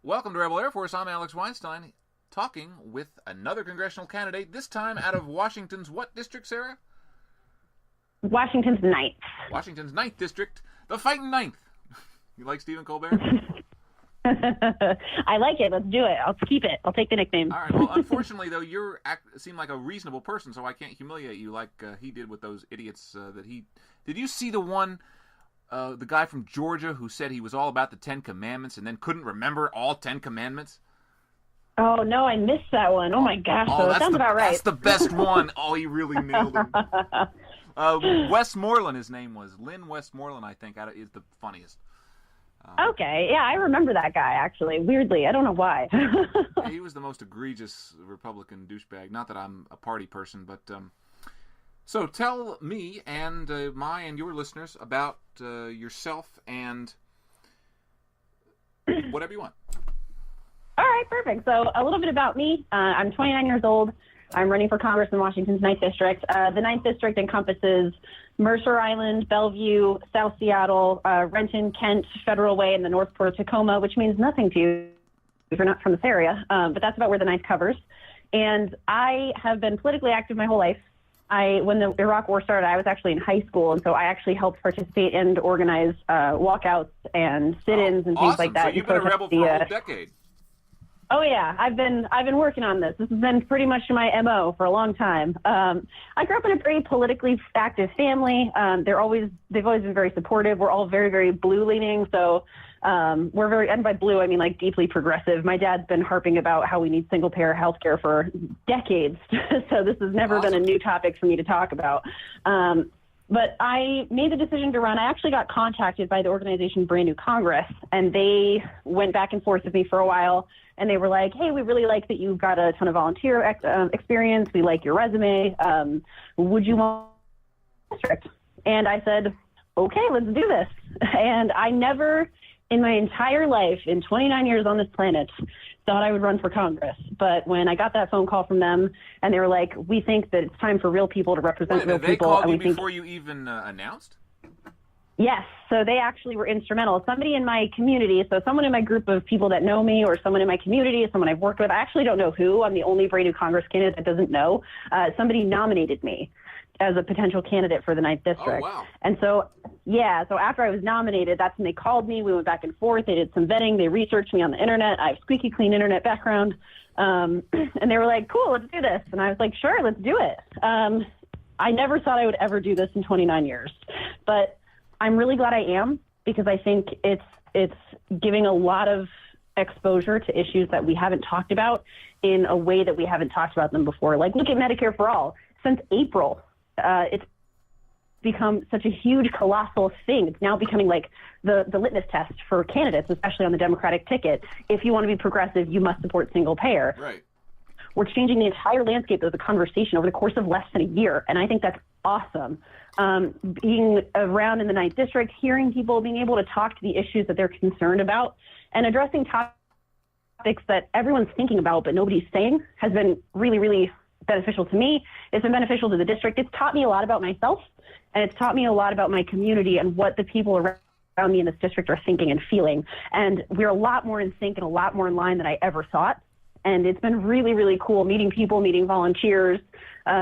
Welcome to Rebel Air Force. I'm Alex Weinstein, talking with another congressional candidate, this time out of Washington's what district, Sarah? Washington's ninth. Washington's 9th district, the fighting 9th. You like Stephen Colbert? I like it. Let's do it. I'll keep it. I'll take the nickname. All right. Well, unfortunately, though, you seem like a reasonable person, so I can't humiliate you like he did with those idiots that he... Did you see the one... the guy from Georgia who said he was all about the 10 Commandments and then couldn't remember all 10 Commandments? Oh, no, I missed that one. Oh, my gosh. Oh, that sounds about right. That's the best one. Oh, he really nailed it. Westmoreland, his name was. Lynn Westmoreland, I think, is the funniest. Okay. Yeah, I remember that guy, actually. Weirdly. I don't know why. Yeah, he was the most egregious Republican douchebag. Not that I'm a party person, but... So tell me and your listeners about yourself and whatever you want. All right, perfect. So a little bit about me. I'm 29 years old. I'm running for Congress in Washington's 9th District. The 9th District encompasses Mercer Island, Bellevue, South Seattle, Renton, Kent, Federal Way, and the North Port of Tacoma, which means nothing to you if you're not from this area. But that's about where the 9th covers. And I have been politically active my whole life. When the Iraq War started, I was actually in high school, and so I actually helped participate and organize walkouts and sit-ins and things like that. So you've been a rebel for a whole decade. Oh yeah, I've been working on this. This has been pretty much my MO for a long time. I grew up in a pretty politically active family. They've always been very supportive. We're all very, very blue leaning, so we're very, and by blue I mean like deeply progressive. My dad's been harping about how we need single payer health care for decades, so this has never been a new topic for me to talk about. But I made the decision to run. I actually got contacted by the organization Brand New Congress, and they went back and forth with me for a while. And they were like, hey, we really like that you've got a ton of volunteer experience. We like your resume. Would you want district? And I said, okay, let's do this. And I never in my entire life, in 29 years on this planet, thought I would run for Congress. But when I got that phone call from them, and they were like, we think that it's time for real people to represent real people. They called you before you even announced? Yes, so they actually were instrumental. Somebody in my community, so someone in my group of people that know me, or someone in my community, someone I've worked with, I actually don't know who. I'm the only Brand New Congress candidate that doesn't know. Somebody nominated me as a potential candidate for the 9th District. Oh, wow. And so, yeah, so after I was nominated, that's when they called me. We went back and forth. They did some vetting. They researched me on the internet. I have squeaky clean internet background. And they were like, cool, let's do this. And I was like, sure, let's do it. I never thought I would ever do this in 29 years. But I'm really glad I am, because I think it's giving a lot of exposure to issues that we haven't talked about in a way that we haven't talked about them before. Like, look at Medicare for All. Since April, it's become such a huge, colossal thing. It's now becoming like the litmus test for candidates, especially on the Democratic ticket. If you want to be progressive, you must support single payer. Right. We're changing the entire landscape of the conversation over the course of less than a year, and I think that's awesome. Being around in the 9th District, hearing people, being able to talk to the issues that they're concerned about, and addressing topics that everyone's thinking about but nobody's saying has been really, really beneficial to me. It's been beneficial to the district. It's taught me a lot about myself, and it's taught me a lot about my community and what the people around me in this district are thinking and feeling. And we're a lot more in sync and a lot more in line than I ever thought. And it's been really, really cool meeting people, meeting volunteers,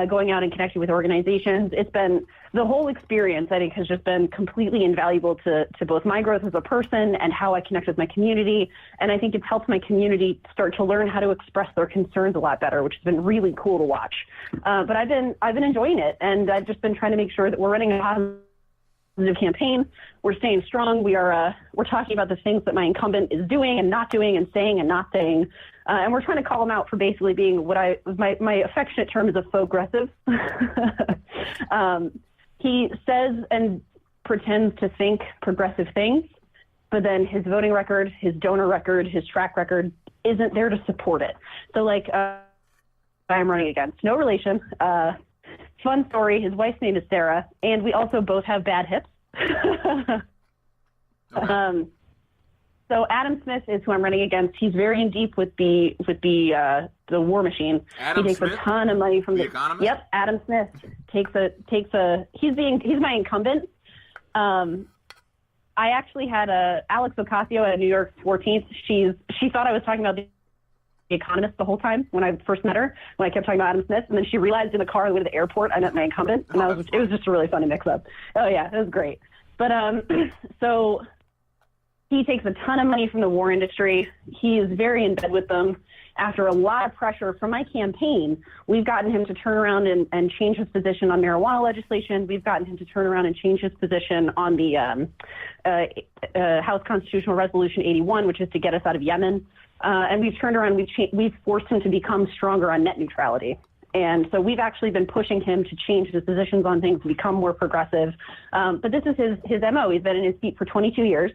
going out and connecting with organizations. It's been, the whole experience, I think, has just been completely invaluable to both my growth as a person and how I connect with my community. And I think it's helped my community start to learn how to express their concerns a lot better, which has been really cool to watch. But I've been enjoying it, and I've just been trying to make sure that we're running a positive campaign. We're staying strong. We're talking about the things that my incumbent is doing and not doing, and saying and not saying. And we're trying to call him out for basically being what my affectionate term is a faux-gressive. He says and pretends to think progressive things, but then his voting record, his donor record, his track record isn't there to support it. So like, I'm running against, no relation. Fun story, his wife's name is Sarah, and we also both have bad hips. Okay. So Adam Smith is who I'm running against. He's very in deep with the war machine. Adam he takes Smith? a ton of money from The Economist? Yep, Adam Smith he's my incumbent. I actually had Alex Ocasio at New York 14th. She thought I was talking about the Economist the whole time when I first met her, when I kept talking about Adam Smith, and then she realized in the car on the way to the airport I met my incumbent, and it was just a really funny mix-up. Oh yeah, it was great. But so he takes a ton of money from the war industry. He is very in bed with them. After a lot of pressure from my campaign, we've gotten him to turn around and change his position on marijuana legislation. We've gotten him to turn around and change his position on the House Constitutional Resolution 81, which is to get us out of Yemen. And we've turned around, we've forced him to become stronger on net neutrality. And so we've actually been pushing him to change his positions on things, to become more progressive. But this is his MO. He's been in his seat for 22 years,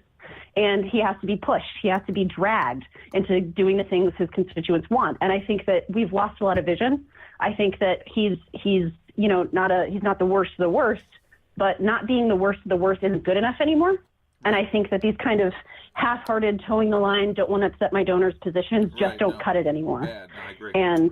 and he has to be pushed. He has to be dragged into doing the things his constituents want. And I think that we've lost a lot of vision. I think that he's not the worst of the worst, but not being the worst of the worst isn't good enough anymore. And I think that these kind of half-hearted, towing the line, don't want to upset my donors positions just don't cut it anymore. Yeah, no, I agree. And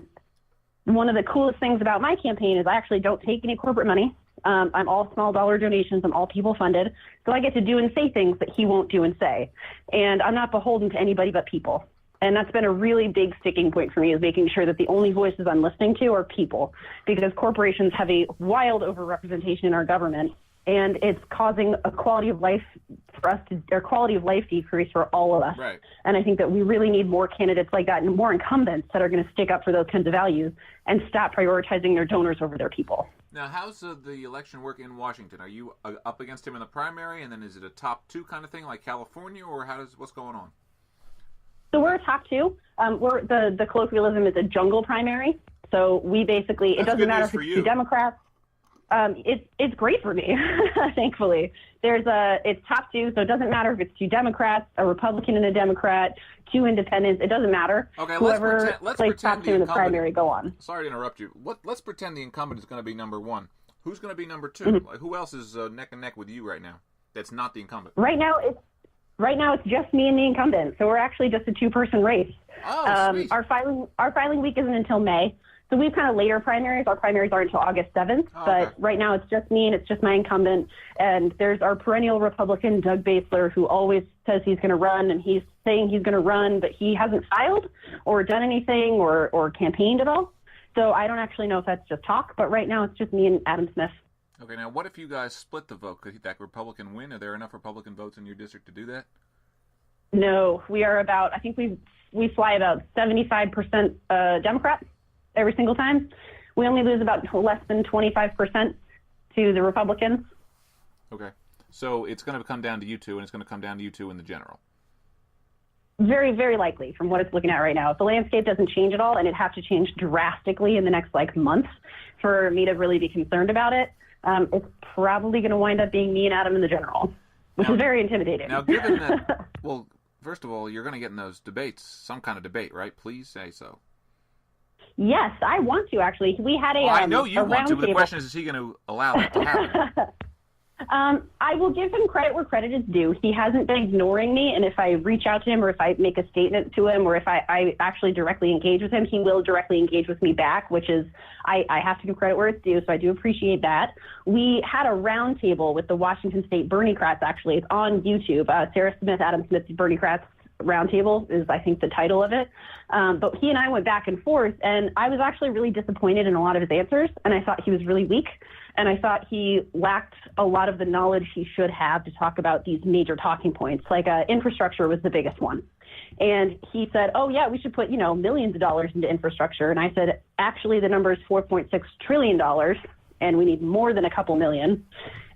one of the coolest things about my campaign is I actually don't take any corporate money. I'm all small dollar donations. I'm all people funded. So I get to do and say things that he won't do and say. And I'm not beholden to anybody but people. And that's been a really big sticking point for me, is making sure that the only voices I'm listening to are people, because corporations have a wild overrepresentation in our government. And it's causing a quality of life decrease for all of us. Right. And I think that we really need more candidates like that and more incumbents that are going to stick up for those kinds of values and stop prioritizing their donors over their people. Now, how's the election work in Washington? Are you up against him in the primary, and then is it a top two kind of thing like California, or what's going on? So we're a top two. We're the colloquialism is a jungle primary. So we basically, it doesn't matter if it's two Democrats. It's great for me, thankfully. It's top two, so it doesn't matter if it's two Democrats, a Republican and a Democrat, two independents. It doesn't matter. Okay, whoever let's plays pretend top two in the primary, go on. Sorry to interrupt you. Let's pretend the incumbent is going to be number one. Who's going to be number two? Mm-hmm. Like, who else is neck and neck with you right now? That's not the incumbent. Right now it's just me and the incumbent, so we're actually just a two-person race. Oh, sweet. Our filing week isn't until May. So we've kind of later primaries. Our primaries are until August 7th. But right now it's just me and it's just my incumbent. And there's our perennial Republican, Doug Basler, who always says he's going to run, and he's saying he's going to run, but he hasn't filed or done anything or campaigned at all. So I don't actually know if that's just talk, but right now it's just me and Adam Smith. Okay, now what if you guys split the vote? Could that Republican win? Are there enough Republican votes in your district to do that? No, we are about, I think we fly about 75% Democrat every single time. We only lose about less than 25% to the Republicans. Okay. So it's going to come down to you two, and it's going to come down to you two in the general. Very, very likely from what it's looking at right now. If the landscape doesn't change at all, and it'd have to change drastically in the next month for me to really be concerned about it, it's probably going to wind up being me and Adam in the general, which is very intimidating. Now, given that, well, first of all, you're going to get in those debates, some kind of debate, right? Please say so. Yes, I want to, actually. We had I know you want to, but the table. question is he going to allow that to happen? I will give him credit where credit is due. He hasn't been ignoring me, and if I reach out to him or if I make a statement to him or if I actually directly engage with him, he will directly engage with me back, which is I have to give credit where it's due, so I do appreciate that. We had a roundtable with the Washington State Bernie-crats, actually. It's on YouTube. Sarah Smith, Adam Smith, Bernie-crats Roundtable is, I think, the title of it. But he and I went back and forth, and I was actually really disappointed in a lot of his answers, and I thought he was really weak, and I thought he lacked a lot of the knowledge he should have to talk about these major talking points, like infrastructure was the biggest one. And he said, oh, yeah, we should put, millions of dollars into infrastructure. And I said, actually, the number is $4.6 trillion, and we need more than a couple million.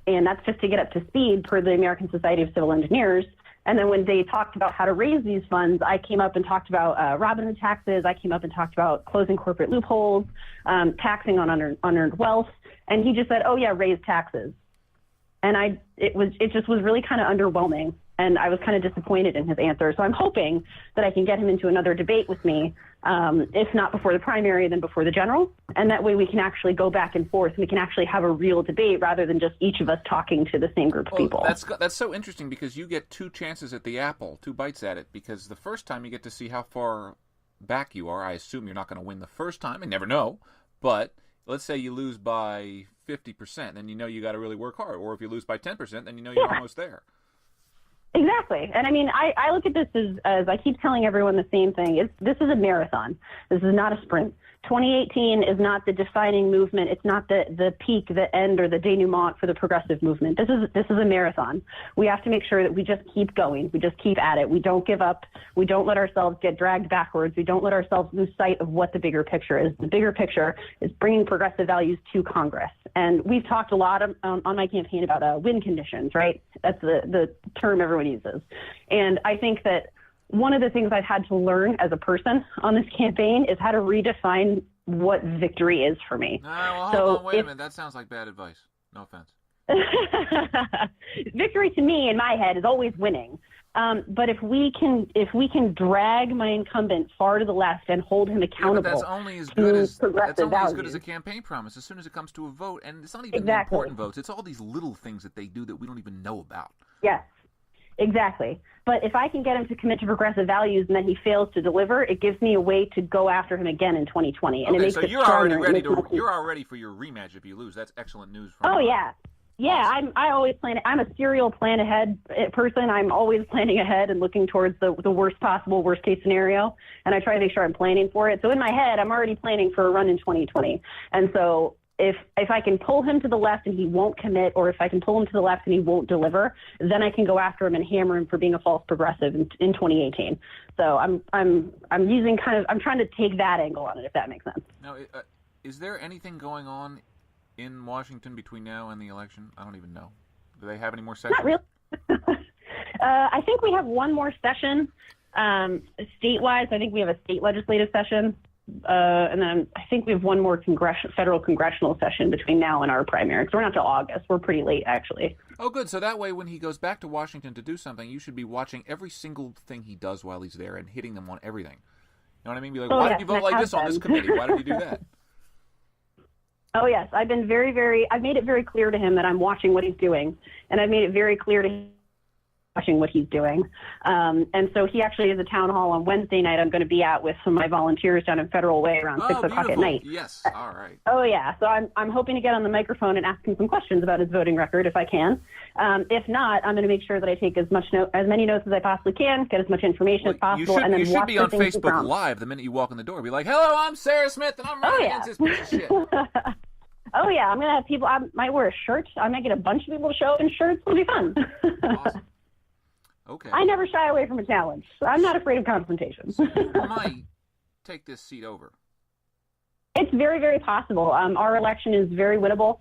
And that's just to get up to speed per the American Society of Civil Engineers. And then when they talked about how to raise these funds, I came up and talked about Robin Hood taxes. I came up and talked about closing corporate loopholes, taxing on unearned wealth. And he just said, oh, yeah, raise taxes. And it just was really kind of underwhelming. And I was kind of disappointed in his answer. So I'm hoping that I can get him into another debate with me, if not before the primary, then before the general. And that way we can actually go back and forth. And we can actually have a real debate rather than just each of us talking to the same group of people. That's so interesting because you get two chances at the apple, two bites at it. Because the first time you get to see how far back you are. I assume you're not going to win the first time. I never know. But let's say you lose by 50%, then you know you got to really work hard. Or if you lose by 10%, then you know you're almost there. Exactly. And I mean, I look at this as I keep telling everyone the same thing. This is a marathon. This is not a sprint. 2018 is not the defining movement. It's not the peak, the end, or the denouement for the progressive movement. This is a marathon. We have to make sure that we just keep going. We just keep at it. We don't give up. We don't let ourselves get dragged backwards. We don't let ourselves lose sight of what the bigger picture is. The bigger picture is bringing progressive values to Congress. And we've talked a lot on my campaign about win conditions, right? That's the term everyone uses. And I think that one of the things I've had to learn as a person on this campaign is how to redefine what victory is for me. Well, hold on, wait a minute. That sounds like bad advice. No offense. Victory to me in my head is always winning. But if we can drag my incumbent far to the left and hold him accountable, but that's only as good as a campaign promise. As soon as it comes to a vote, and it's not even the important votes. It's all these little things that they do that we don't even know about. Yes. Exactly. But if I can get him to commit to progressive values and then he fails to deliver, it gives me a way to go after him again in 2020. And okay, it makes so it you're stronger. already ready for your rematch if you lose. That's excellent news. Yeah. Yeah, awesome. I always plan. I'm a serial plan ahead person. I'm always planning ahead and looking towards the worst possible, worst case scenario. And I try to make sure I'm planning for it. So in my head, I'm already planning for a run in 2020. And so if I can pull him to the left and he won't commit, or if I can pull him to the left and he won't deliver, then I can go after him and hammer him for being a false progressive in 2018. So I'm trying to take that angle on it, if that makes sense. Now, is there anything going on in Washington between now and the election? I don't even know. Do they have any more sessions? Not really. I think we have one more session statewide. I think we have a state legislative session. And then I think we have one more federal congressional session between now and our primary, because we're not till August. We're pretty late, actually. Oh, good. So that way, when he goes back to Washington to do something, you should be watching every single thing he does while he's there and hitting them on everything. You know what I mean? Be like, why did you vote like this on this committee? Why did you do that? Oh, yes. I've been I've made it very clear to him that I'm watching what he's doing, and I've made it very clear to him watching what he's doing. And so he actually has a town hall on Wednesday night I'm going to be at with some of my volunteers down in Federal Way around 6 o'clock at night. Yes. All right. Oh, yeah. So I'm hoping to get on the microphone and ask him some questions about his voting record if I can. If not, I'm going to make sure that I take as many notes as I possibly can, get as much information as possible, and then you should be on Facebook Live the minute you walk in the door. Be like, hello, I'm Sarah Smith, and I'm running against this piece of shit. Oh, yeah. I'm going to have people. I might wear a shirt. I might get a bunch of people to show up in shirts. It'll be fun. Awesome. Okay. I never shy away from a challenge. So I'm not afraid of confrontation. So you might take this seat over. It's very, very possible. Our election is very winnable.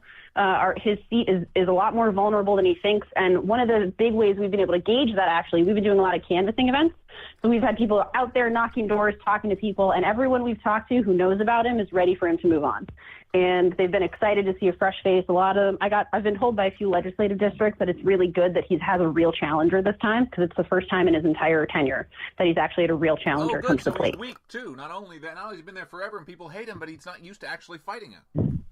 His seat is a lot more vulnerable than he thinks. And one of the big ways we've been able to gauge that, actually, we've been doing a lot of canvassing events. So we've had people out there knocking doors, talking to people, and everyone we've talked to who knows about him is ready for him to move on. And they've been excited to see a fresh face. A lot of them, I've been told by a few legislative districts that it's really good that he has a real challenger this time, because it's the first time in his entire tenure that he's actually had a real challenger come to the plate. He's weak too. Not only has he been there forever and people hate him, but he's not used to actually fighting him.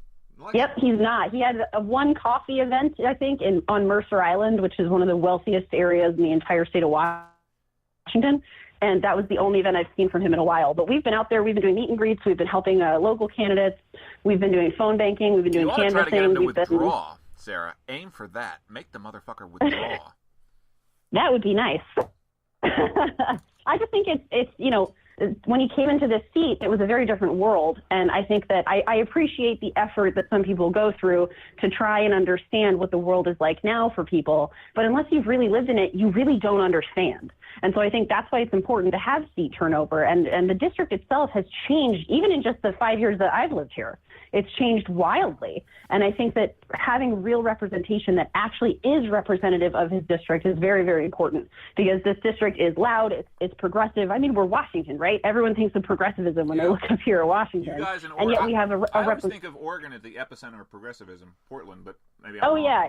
Yep, he's not. He had one coffee event, I think, on Mercer Island, which is one of the wealthiest areas in the entire state of Washington. And that was the only event I've seen from him in a while. But we've been out there. We've been doing meet and greets. We've been helping local candidates. We've been doing phone banking. We've been doing canvassing. You ought to try to get him to withdraw, Sarah. Aim for that. Make the motherfucker withdraw. That would be nice. I just think it's when he came into this seat, it was a very different world. And I think that I appreciate the effort that some people go through to try and understand what the world is like now for people. But unless you've really lived in it, you really don't understand. And so I think that's why it's important to have seat turnover. And the district itself has changed, even in just the 5 years that I've lived here. It's changed wildly. And I think that having real representation that actually is representative of his district is very, very important, because this district is loud, it's progressive. I mean, we're Washington, right? Everyone thinks of progressivism when they look up here at Washington. You guys in and yet we have I always think of Oregon as the epicenter of progressivism, Portland, but maybe I'm wrong. Yeah,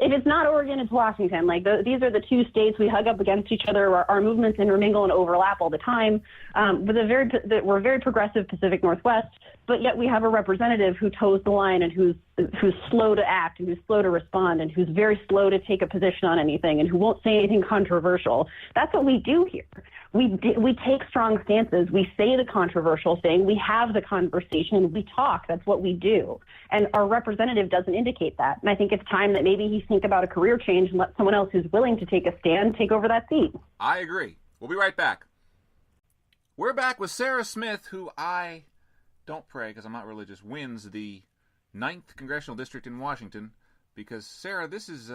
if it's not Oregon, it's Washington. Like these are the two states we hug up against each other. Our movements intermingle and overlap all the time. But we're a very progressive Pacific Northwest, but yet we have a representative who toes the line and who's who's slow to act and who's slow to respond and who's very slow to take a position on anything and who won't say anything controversial. That's what we do here. We take strong stances. We say the controversial thing. We have the conversation. We talk. That's what we do. And our representative doesn't indicate that. And I think it's time that maybe he think about a career change and let someone else who's willing to take a stand take over that seat. I agree. We'll be right back. We're back with Sarah Smith, who I don't pray, because I'm not religious, wins the 9th Congressional District in Washington. Because, Sarah, this is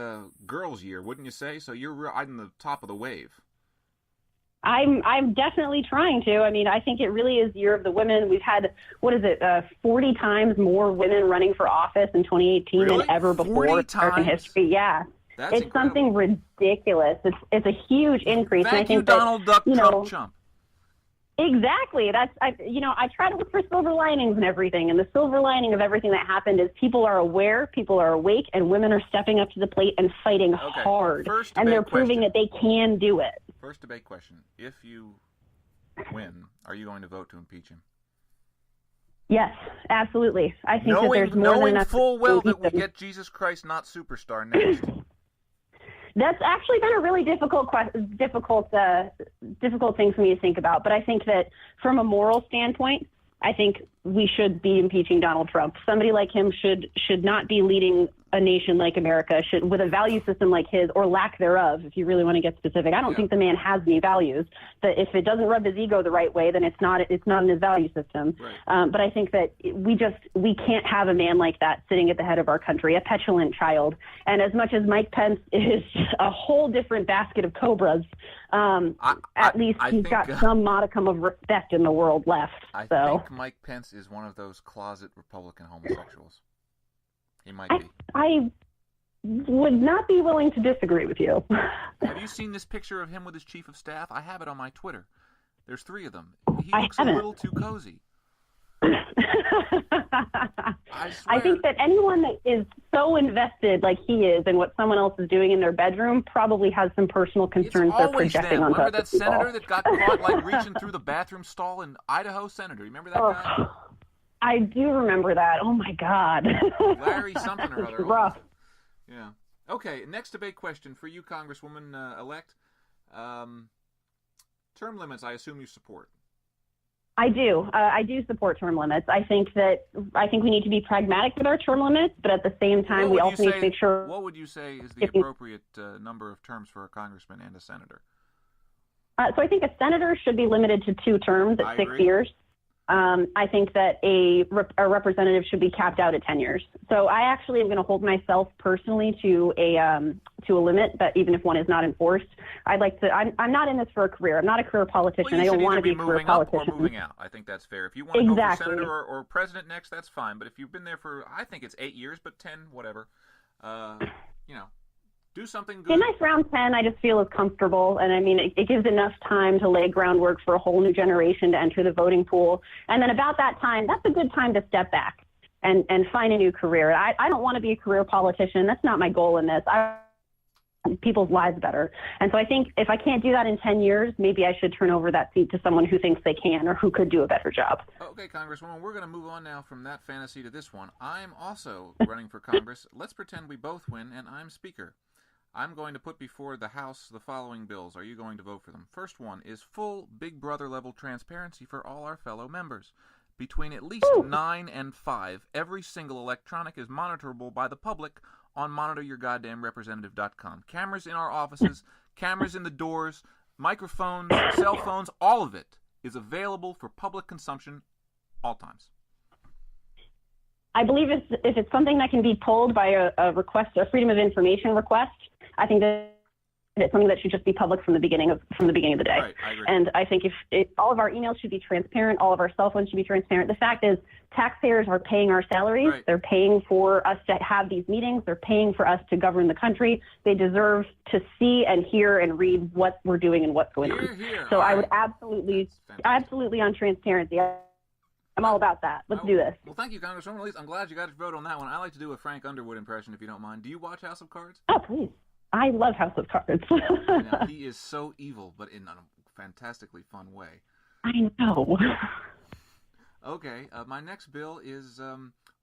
girls' year, wouldn't you say? So you're right on the top of the wave. I'm definitely trying to. I mean, I think it really is Year of the Women. We've had, 40 times more women running for office in 2018 really? than ever before in American history. Yeah. That's it's incredible. Something ridiculous. It's a huge increase. Thank and I think you, Donald Duck Trump Chump. Exactly. I try to look for silver linings and everything. And the silver lining of everything that happened is people are aware, people are awake, and women are stepping up to the plate and fighting hard. And they're proving that they can do it. First debate question. If you win, are you going to vote to impeach him? Yes, absolutely. I think that there's more than enough. Knowing full well that we get Jesus Christ Not Superstar next. That's actually been a really difficult thing for me to think about. But I think that from a moral standpoint, I think we should be impeaching Donald Trump. Somebody like him should not be leading a nation like America, with a value system like his, or lack thereof, if you really want to get specific. I don't think the man has any values. That if it doesn't rub his ego the right way, then it's not in his value system. Right. But I think that we can't have a man like that sitting at the head of our country, a petulant child. And as much as Mike Pence is a whole different basket of cobras, at least he's got some modicum of respect in the world left. I think Mike Pence is one of those closet Republican homosexuals. He might be. I would not be willing to disagree with you. Have you seen this picture of him with his chief of staff? I have it on my Twitter. There's 3 of them. He looks a little too cozy. I think that anyone that is so invested like he is in what someone else is doing in their bedroom probably has some personal concerns they're projecting on Remember that senator that got caught reaching through the bathroom stall in Idaho? Senator, remember that guy? I do remember that. Oh, my God. Larry something or other. Rough. Yeah. Okay, next debate question for you, Congresswoman-elect. Term limits, I assume you support. I do. I do support term limits. I think we need to be pragmatic with our term limits, but at the same time, we also need to make sure. What would you say is the appropriate number of terms for a congressman and a senator? So I think a senator should be limited to 2 terms at 6 years. I think that a representative should be capped out at 10 years. So I actually am going to hold myself personally to a limit, but even if one is not enforced, I'm not in this for a career. I'm not a career politician. Well, I don't want to be a career politician. Or moving out. I think that's fair. If you want to go for senator or president next, that's fine. But if you've been there for, I think it's 8 years, but 10, whatever. Do something good. A nice round 10, I just feel is comfortable. And I mean, it gives enough time to lay groundwork for a whole new generation to enter the voting pool. And then about that time, that's a good time to step back and find a new career. I don't want to be a career politician. That's not my goal in this. I want people's lives better. And so I think if I can't do that in 10 years, maybe I should turn over that seat to someone who thinks they can or who could do a better job. Okay, Congresswoman, we're going to move on now from that fantasy to this one. I'm also running for Congress. Let's pretend we both win, and I'm Speaker. I'm going to put before the House the following bills. Are you going to vote for them? First one is full Big Brother level transparency for all our fellow members. Between at least 9 and 5, every single electronic is monitorable by the public on monitoryourgoddamnrepresentative.com. Cameras in our offices, cameras in the doors, microphones, cell phones, all of it is available for public consumption all times. I believe if it's something that can be pulled by a request, a freedom of information request, I think that it's something that should just be public from the beginning of the day. Right, I agree. And I think if all of our emails should be transparent, all of our cell phones should be transparent. The fact is, taxpayers are paying our salaries. Right. They're paying for us to have these meetings. They're paying for us to govern the country. They deserve to see and hear and read what we're doing and what's going on. So I would absolutely on transparency. I'm all about that. Let's do this. Well, thank you, Congresswoman. At least I'm glad you got your vote on that one. I like to do a Frank Underwood impression, if you don't mind. Do you watch House of Cards? Oh, please. I love House of Cards. He is so evil, but in a fantastically fun way. I know. Okay, my next bill is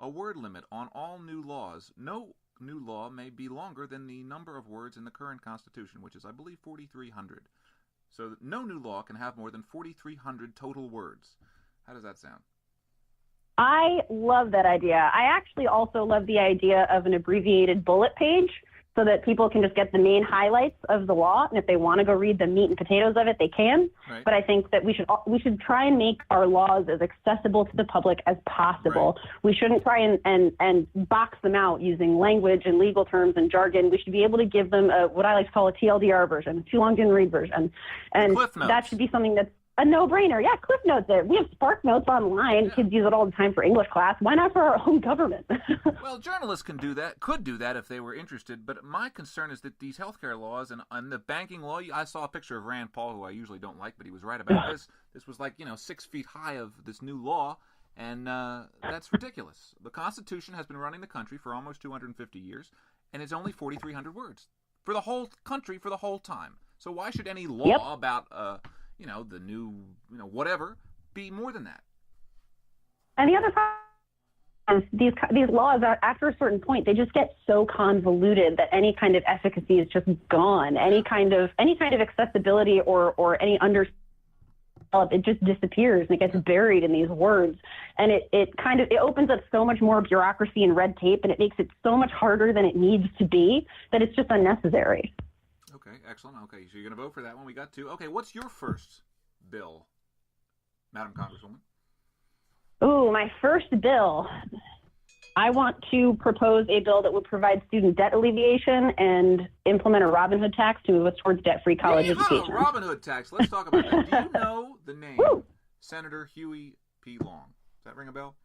a word limit on all new laws. No new law may be longer than the number of words in the current Constitution, which is, I believe, 4,300. So no new law can have more than 4,300 total words. How does that sound? I love that idea. I actually also love the idea of an abbreviated bullet page so that people can just get the main highlights of the law. And if they want to go read the meat and potatoes of it, they can. Right. But I think that we should try and make our laws as accessible to the public as possible. Right. We shouldn't try and box them out using language and legal terms and jargon. We should be able to give them what I like to call a TLDR version, a too long didn't read version. And that should be something that's a no-brainer. Yeah, Cliff Notes it. We have Spark Notes online. Yeah. Kids use it all the time for English class. Why not for our own government? Well, journalists could do that if they were interested. But my concern is that these healthcare laws and the banking law, I saw a picture of Rand Paul, who I usually don't like, but he was right about this. This was like, 6 feet high of this new law, and that's ridiculous. The Constitution has been running the country for almost 250 years, and it's only 4,300 words for the whole country for the whole time. So why should any law about the new, whatever, be more than that? And the other problem is these laws, after a certain point, they just get so convoluted that any kind of efficacy is just gone. Any kind of accessibility or any understanding, it just disappears and it gets buried in these words. And it opens up so much more bureaucracy and red tape, and it makes it so much harder than it needs to be that it's just unnecessary. Okay, excellent. Okay, so you're going to vote for that one. We got two. Okay, what's your first bill, Madam Congresswoman? Ooh, my first bill. I want to propose a bill that would provide student debt alleviation and implement a Robin Hood tax to move us towards debt-free college education. Robin Hood tax. Let's talk about that. Do you know the name Senator Huey P. Long? Does that ring a bell?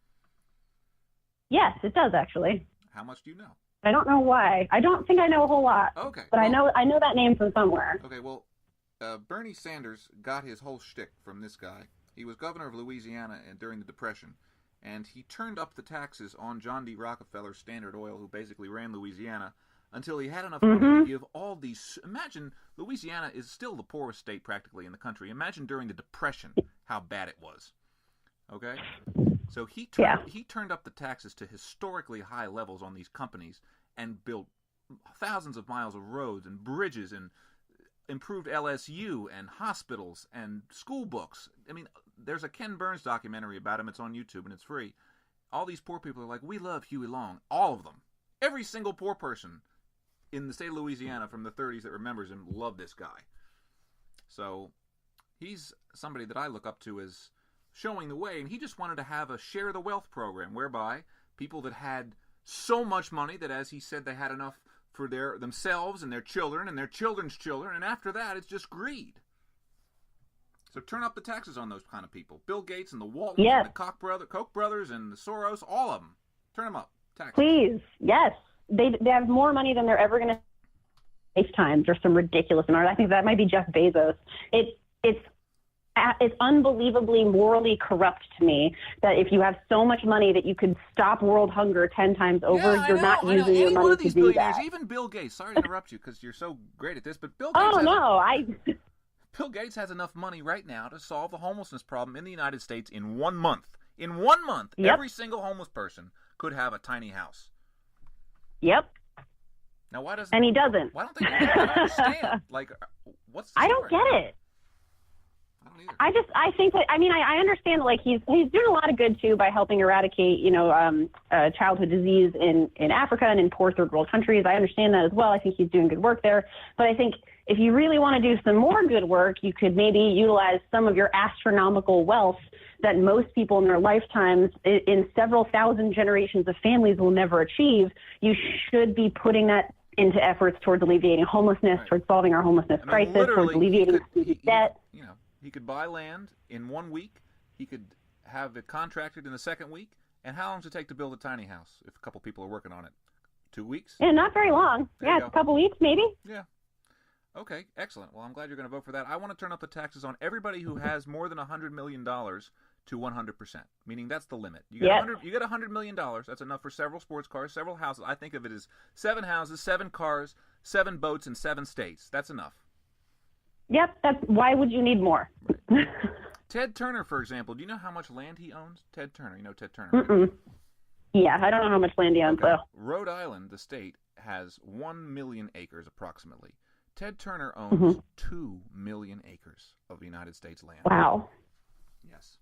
Yes, it does, actually. How much do you know? I don't know why. I don't think I know a whole lot. Okay. But well, I know that name from somewhere. Okay, well, Bernie Sanders got his whole shtick from this guy. He was governor of Louisiana during the Depression, and he turned up the taxes on John D. Rockefeller's Standard Oil, who basically ran Louisiana, until he had enough money to give all these... Imagine, Louisiana is still the poorest state practically in the country. Imagine during the Depression how bad it was. Okay? So he turned up the taxes to historically high levels on these companies and built thousands of miles of roads and bridges and improved LSU and hospitals and school books. I mean, there's a Ken Burns documentary about him. It's on YouTube and it's free. All these poor people are like, we love Huey Long. All of them. Every single poor person in the state of Louisiana from the 30s that remembers him loved this guy. So he's somebody that I look up to as showing the way, and he just wanted to have a share the wealth program whereby people that had so much money that, as he said, they had enough for themselves and their children and their children's children, and after that it's just greed. So turn up the taxes on those kind of people. Bill Gates and the Waltons and the Koch brothers and the Soros, all of them. Turn them up. Taxes. Please, yes. They have more money than they're ever going to lifetimes or some ridiculous amount. I think that might be Jeff Bezos. It's unbelievably morally corrupt to me that if you have so much money that you could stop world hunger 10 times over, you're not using your money to do that. Even Bill Gates, sorry to interrupt you because you're so great at this, but Bill Gates Bill Gates has enough money right now to solve the homelessness problem in the United States in 1 month. In 1 month, every single homeless person could have a tiny house. Yep. Now, why doesn't... And he doesn't. Why don't they do that? I don't understand. Like, what's the story? I don't get it. I don't either. I think that, I understand, like, he's doing a lot of good, too, by helping eradicate, childhood disease in Africa and in poor third world countries. I understand that as well. I think he's doing good work there. But I think if you really want to do some more good work, you could maybe utilize some of your astronomical wealth that most people in their lifetimes, in several thousand generations of families, will never achieve. You should be putting that into efforts towards alleviating homelessness, towards solving our homelessness crisis, towards alleviating student debt. He could buy land in 1 week. He could have it contracted in the second week. And how long does it take to build a tiny house if a couple people are working on it? 2 weeks? Yeah, not very long. It's a couple weeks maybe. Yeah. Okay, excellent. Well, I'm glad you're going to vote for that. I want to turn up the taxes on everybody who has more than $100 million to 100%, meaning that's the limit. You get $100 million. That's enough for several sports cars, several houses. I think of it as 7 houses, 7 cars, 7 boats in 7 states. That's enough. Yep. Why would you need more? Ted Turner, for example. Do you know how much land he owns? Ted Turner. You know Ted Turner. Mm-mm. Yeah, I don't know how much land he owns, Okay. though. Rhode Island, the state, has 1 million acres approximately. Ted Turner owns 2 million acres of United States land. Wow. Yes.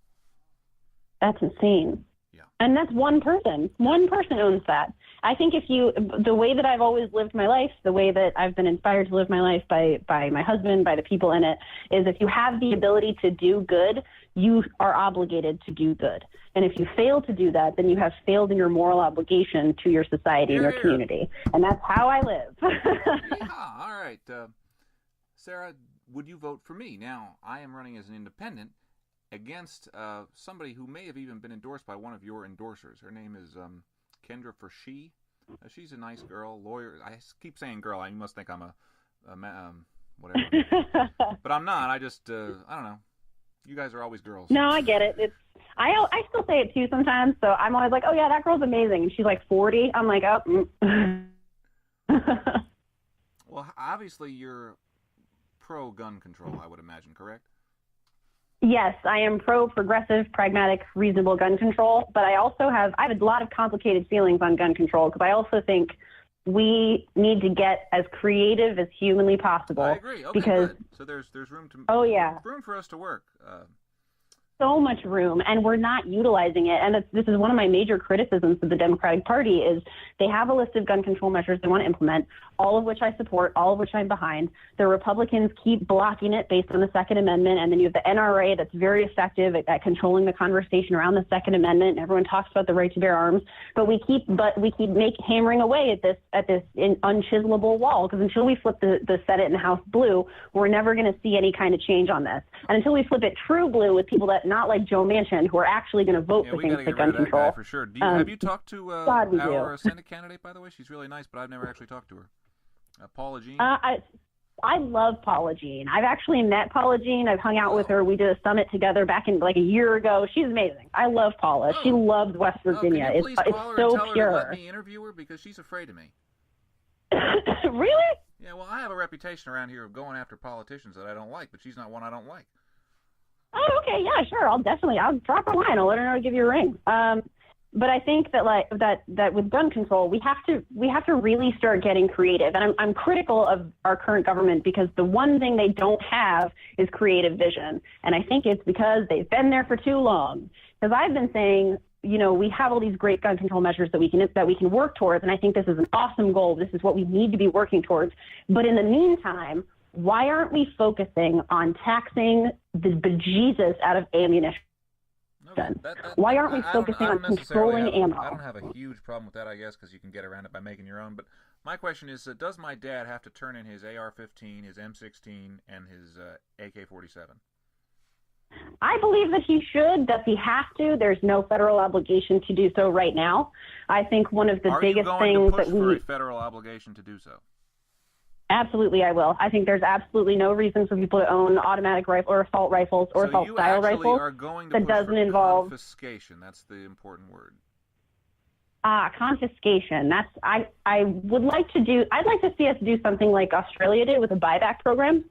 That's insane. Yeah. And that's one person. One person owns that. I think the way that I've always lived my life, the way that I've been inspired to live my life by my husband, by the people in it, is if you have the ability to do good, you are obligated to do good. And if you fail to do that, then you have failed in your moral obligation to your society and your community. And that's how I live. Yeah. All right. Sarah, would you vote for me? Now, I am running as an independent against somebody who may have even been endorsed by one of your endorsers. Her name is Kendra Fershee. She's a nice girl, lawyer. I keep saying girl. You must think I'm a whatever. But I'm not. I just, I don't know. You guys are always girls. No, I get it. I still say it too sometimes. So I'm always like, oh yeah, that girl's amazing. And she's like 40. I'm like, oh. Well, obviously you're pro gun control, I would imagine, correct? Yes, I am pro-progressive, pragmatic, reasonable gun control, but I have a lot of complicated feelings on gun control because I also think we need to get as creative as humanly possible. I agree. Okay, because, good. So there's room to room for us to work. So much room, and we're not utilizing it. And this is one of my major criticisms of the Democratic Party is they have a list of gun control measures they want to implement, all of which I support, all of which I'm behind. The Republicans keep blocking it based on the Second Amendment, and then you have the NRA that's very effective at controlling the conversation around the Second Amendment. And everyone talks about the right to bear arms, but we keep hammering away at this unchiselable wall because until we flip the Senate and House blue, we're never going to see any kind of change on this. And until we flip it true blue with people that not like Joe Manchin, who are actually going to vote for things like gun control. For sure. Have you talked to our Senate candidate, by the way? She's really nice, but I've never actually talked to her. Paula Jean? I love Paula Jean. I've actually met Paula Jean. I've hung out with her. We did a summit together back in like a year ago. She's amazing. I love Paula. She loves West Virginia. Can you please call her so and tell pure. her to let me interview her because she's afraid of me. Really? Yeah, well, I have a reputation around here of going after politicians that I don't like, but she's not one I don't like. Oh, okay, yeah, sure. I'll drop her a line. I'll let her know to give you a ring. But I think that with gun control, we have to really start getting creative. And I'm critical of our current government because the one thing they don't have is creative vision. And I think it's because they've been there for too long. Because I've been saying, we have all these great gun control measures that we can work towards, and I think this is an awesome goal. This is what we need to be working towards. But in the meantime, why aren't we focusing on taxing the bejesus out of ammunition? Why aren't we focusing on controlling ammo? I don't have a huge problem with that, I guess, because you can get around it by making your own. But my question is, does my dad have to turn in his AR-15, his M16, and his AK-47? I believe that he should. Does he have to? There's no federal obligation to do so right now. I think one of the biggest things that Are you going to push for a federal obligation to do so? Absolutely, I will. I think there's absolutely no reason for people to own automatic rifle or assault rifles or assault style rifles that doesn't involve confiscation. That's the important word. Confiscation. I would like to do. I'd like to see us do something like Australia did with a buyback program.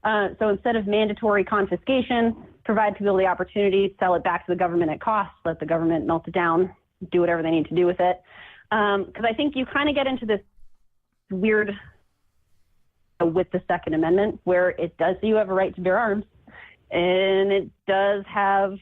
So instead of mandatory confiscation, provide people the opportunity to sell it back to the government at cost, let the government melt it down, do whatever they need to do with it. Because I think you kind of get into this weird with the Second Amendment where it does say you have a right to bear arms, and it does have,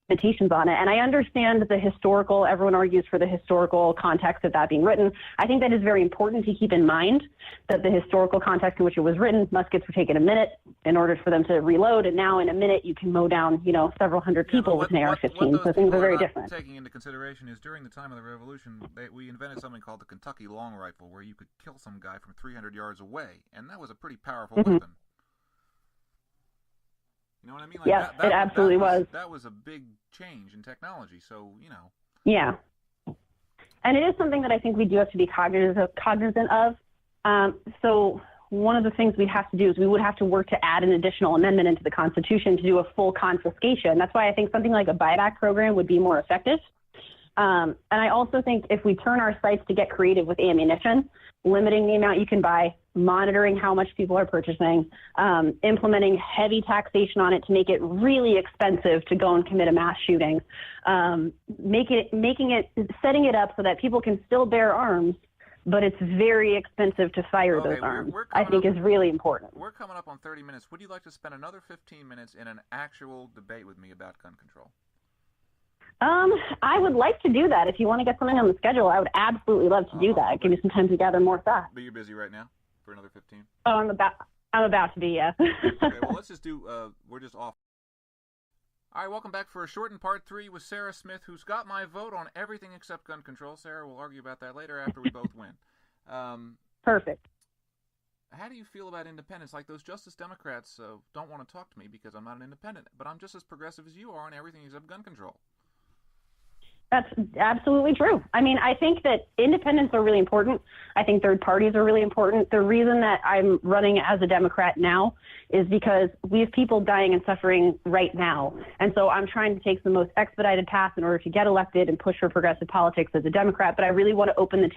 limitations on it. And I understand the historical, everyone argues for the historical context of that being written. I think that is very important to keep in mind that the historical context in which it was written, muskets were taken a minute in order for them to reload. And now in a minute, you can mow down, several hundred people with an AR-15. So things are very different. Taking into consideration is during the time of the Revolution, we invented something called the Kentucky long rifle, where you could kill some guy from 300 yards away. And that was a pretty powerful weapon. You know what I mean? Like it absolutely was. That was a big change in technology. So, Yeah. And it is something that I think we do have to be cognizant of. So one of the things we'd have to do is we would have to work to add an additional amendment into the Constitution to do a full confiscation. That's why I think something like a buyback program would be more effective. And I also think if we turn our sights to get creative with ammunition, limiting the amount you can buy, monitoring how much people are purchasing, implementing heavy taxation on it to make it really expensive to go and commit a mass shooting, setting it up so that people can still bear arms, but it's very expensive to fire those arms, I think is really important. We're coming up on 30 minutes. Would you like to spend another 15 minutes in an actual debate with me about gun control? I would like to do that. If you want to get something on the schedule, I would absolutely love to do that. Give me some time to gather more thoughts. But you're busy right now for another 15? Oh, I'm about to be, yeah. Okay, well, let's just do, we're just off. All right, welcome back for a shortened part 3 with Sarah Smith, who's got my vote on everything except gun control. Sarah, we'll argue about that later after we both win. Perfect. How do you feel about independence? Like those Justice Democrats don't want to talk to me because I'm not an independent, but I'm just as progressive as you are on everything except gun control. That's absolutely true. I mean, I think that independents are really important. I think third parties are really important. The reason that I'm running as a Democrat now is because we have people dying and suffering right now. And so I'm trying to take the most expedited path in order to get elected and push for progressive politics as a Democrat. But I really want to open the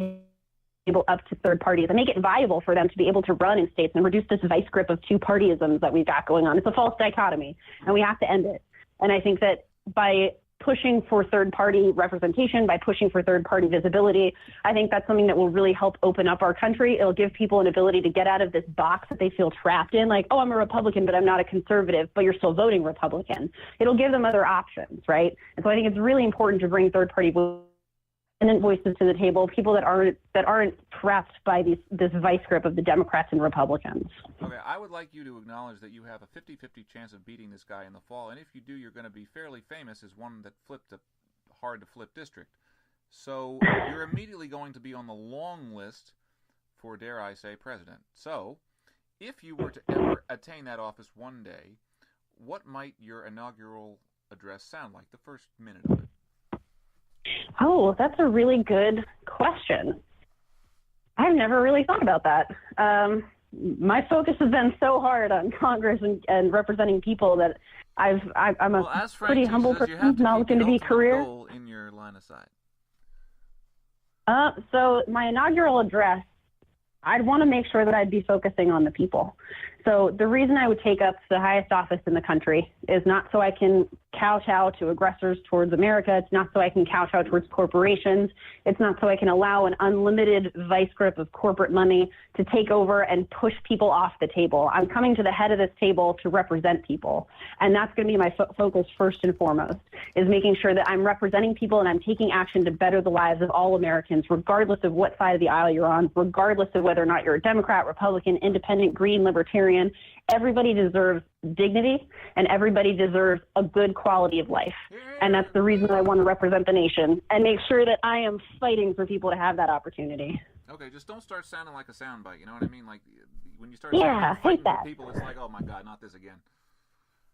table up to third parties and make it viable for them to be able to run in states and reduce this vice grip of two-partyisms that we've got going on. It's a false dichotomy, and we have to end it. And I think that by pushing for third-party representation, by pushing for third-party visibility, I think that's something that will really help open up our country. It'll give people an ability to get out of this box that they feel trapped in, like, oh, I'm a Republican, but I'm not a conservative, but you're still voting Republican. It'll give them other options, right? And so I think it's really important to bring third-party voices to the table, people that aren't trapped by this vice grip of the Democrats and Republicans. Okay, I would like you to acknowledge that you have a 50-50 chance of beating this guy in the fall, and if you do, you're going to be fairly famous as one that flipped a hard-to-flip district. So you're immediately going to be on the long list for, dare I say, president. So if you were to ever attain that office one day, what might your inaugural address sound like, the first minute of it? Oh, that's a really good question. I've never really thought about that. My focus has been so hard on Congress and representing people that I'm a pretty humble person. Not going to be career. Goal in your line of sight. So my inaugural address, I'd want to make sure that I'd be focusing on the people. So the reason I would take up the highest office in the country is not so I can kowtow to aggressors towards America. It's not so I can kowtow towards corporations. It's not so I can allow an unlimited vice grip of corporate money to take over and push people off the table. I'm coming to the head of this table to represent people. And that's going to be my focus first and foremost, is making sure that I'm representing people and I'm taking action to better the lives of all Americans, regardless of what side of the aisle you're on, regardless of whether or not you're a Democrat, Republican, Independent, Green, Libertarian. Everybody deserves dignity and everybody deserves a good quality of life. And that's the reason I want to represent the nation and make sure that I am fighting for people to have that opportunity. Okay, just don't start sounding like a soundbite, you know what I mean? Like when you start fighting for people, it's like, oh my God, not this again.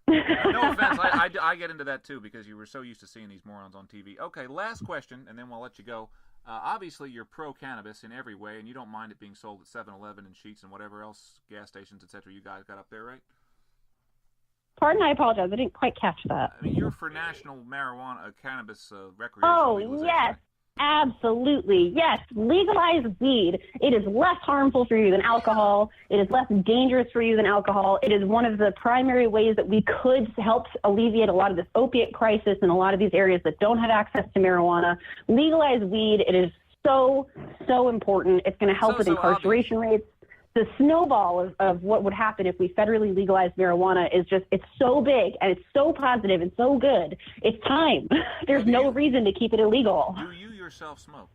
No offense, I get into that too because you were so used to seeing these morons on TV. Okay, last question, and then we'll let you go. Obviously, you're pro-cannabis in every way, and you don't mind it being sold at 7-Eleven and Sheetz and whatever else, gas stations, etc. you guys got up there, right? Pardon, I apologize. I didn't quite catch that. I mean, you're for national marijuana, cannabis recreational legalization. Yes. Right? Absolutely. Yes. Legalize weed. It is less harmful for you than alcohol. It is less dangerous for you than alcohol. It is one of the primary ways that we could help alleviate a lot of this opiate crisis in a lot of these areas that don't have access to marijuana. Legalize weed. It is so important. It's going to help with incarceration rates. The snowball of what would happen if we federally legalized marijuana is just, it's so big and it's so positive and so good. It's time. There's no reason to keep it illegal. Do you yourself smoke?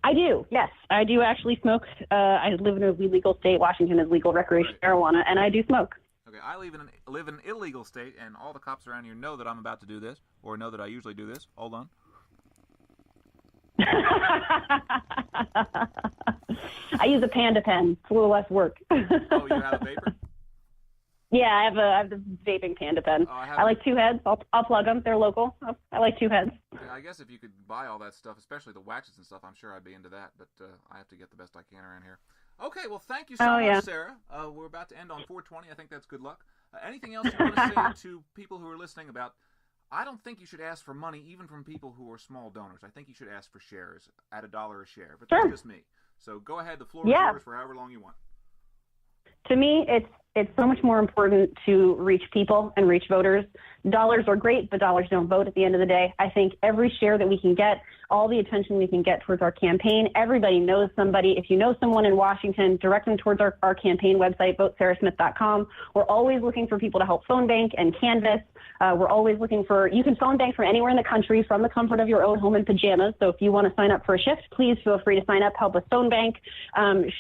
I do, yes. I do actually smoke. I live in a legal state. Washington is legal recreational marijuana, and I do smoke. Okay, I live in an illegal state, and all the cops around here know that I'm about to do this, or know that I usually do this. Hold on. I use a Panda pen. It's a little less work. Oh, you have a vapor? Yeah, I have the vaping Panda pen. I like two heads. I'll plug them. They're local. I like two heads. Yeah, I guess if you could buy all that stuff, especially the waxes and stuff, I'm sure I'd be into that. But I have to get the best I can around here. Okay, well, thank you so much, Sarah. We're about to end on 420. I think that's good luck. Anything else you want to say to people who are listening about I don't think you should ask for money even from people who are small donors. I think you should ask for shares at $1 a share. But that's just me. So go ahead. The floor is yours for however long you want. To me, it's so much more important to reach people and reach voters. Dollars are great, but dollars don't vote at the end of the day. I think every share that we can get, all the attention we can get towards our campaign, everybody knows somebody. If you know someone in Washington, direct them towards our campaign website, votesarahsmith.com. We're always looking for people to help phone bank and canvass. We're always looking for, you can phone bank from anywhere in the country from the comfort of your own home in pajamas. So if you want to sign up for a shift, please feel free to sign up, help us phone bank,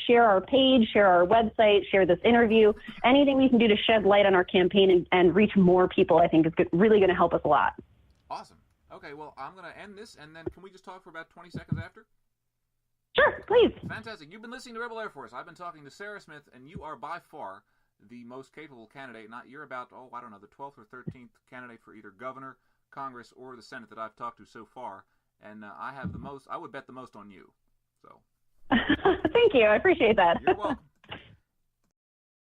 share our page, share our website, share this interview. Anything we can do to shed light on our campaign and reach more people, I think is really going to help us a lot. Awesome. Okay, well, I'm going to end this, and then can we just talk for about 20 seconds after? Sure, please. Fantastic. You've been listening to Rebel Air Force. I've been talking to Sarah Smith, and you are by far the most capable candidate. You're about, I don't know, the 12th or 13th candidate for either governor, Congress, or the Senate that I've talked to so far. And I have the most, I would bet the most on you. So. Thank you. I appreciate that. You're welcome.